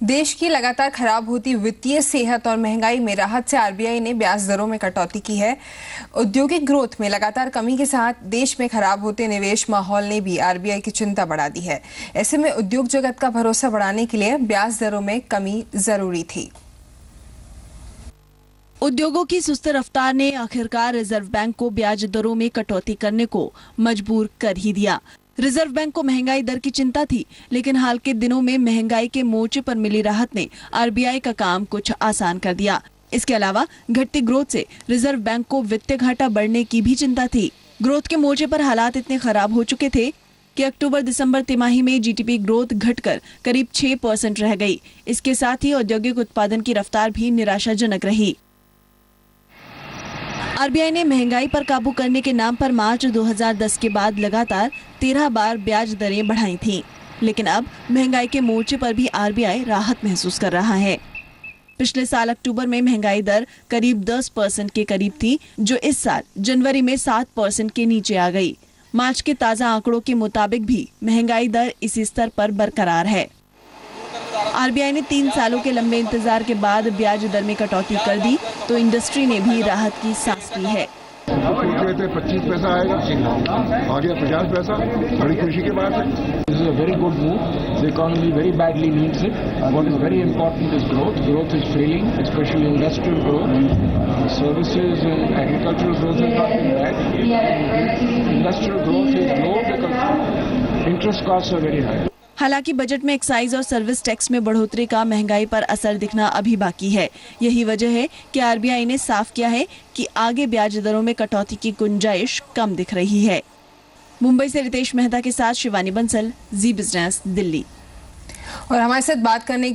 देश की लगातार खराब होती वित्तीय सेहत और महंगाई में राहत से आरबीआई ने ब्याज दरों में कटौती की है। औद्योगिक ग्रोथ में लगातार कमी के साथ देश में खराब होते निवेश माहौल ने भी आरबीआई की चिंता बढ़ा दी है। ऐसे में उद्योग जगत का भरोसा बढ़ाने के लिए ब्याज दरों में कमी जरूरी थी। उद्योगों की सुस्त रफ्तार ने आखिरकार रिजर्व बैंक को ब्याज दरों में कटौती करने को मजबूर कर ही दिया। रिजर्व बैंक को महंगाई दर की चिंता थी, लेकिन हाल के दिनों में महंगाई के मोर्चे पर मिली राहत ने आरबीआई का काम कुछ आसान कर दिया। इसके अलावा घटती ग्रोथ से रिजर्व बैंक को वित्तीय घाटा बढ़ने की भी चिंता थी। ग्रोथ के मोर्चे पर हालात इतने खराब हो चुके थे कि अक्टूबर-दिसंबर तिमाही में जीडीपी ग्रोथ घटकर करीब 6% रह गई। इसके साथ ही औद्योगिक उत्पादन की रफ्तार भी निराशाजनक रही। आरबीआई ने महंगाई पर काबू करने के नाम पर मार्च 2010 के बाद लगातार 13 बार ब्याज दरें बढ़ाई थीं, लेकिन अब महंगाई के मोर्चे पर भी आरबीआई राहत महसूस कर रहा है। पिछले साल अक्टूबर में महंगाई दर करीब 10% के करीब थी, जो इस साल जनवरी में 7% के नीचे आ गई। मार्च के ताजा आंकड़ों के मुताबिक भी महंगाई दर इसी स्तर पर बरकरार है। आरबीआई ने 3 सालों के लंबे इंतजार के बाद ब्याज दर में कटौती कर दी, तो इंडस्ट्री ने भी राहत की सांस ली है। 25 पैसा आएगा, आ गया 50 पैसा, बड़ी खुशी की बात है। This is a very good move. The economy very badly needs it. What is very important is growth. Growth is failing, especially industrial growth. Services and agricultural growth has not been bad. Industrial growth is low because interest costs are very high. हालांकि budget में excise और service tax में बढ़ोतरी का महंगाई पर असर दिखना अभी बाकी है। यही वजह है कि आरबीआई ने साफ किया है कि आगे ब्याज दरों में कटौती की गुंजाइश कम दिख रही है। मुंबई से रितेश मेहता के साथ शिवानी बंसल, जी बिजनेस, दिल्ली। और हमारे साथ बात करने की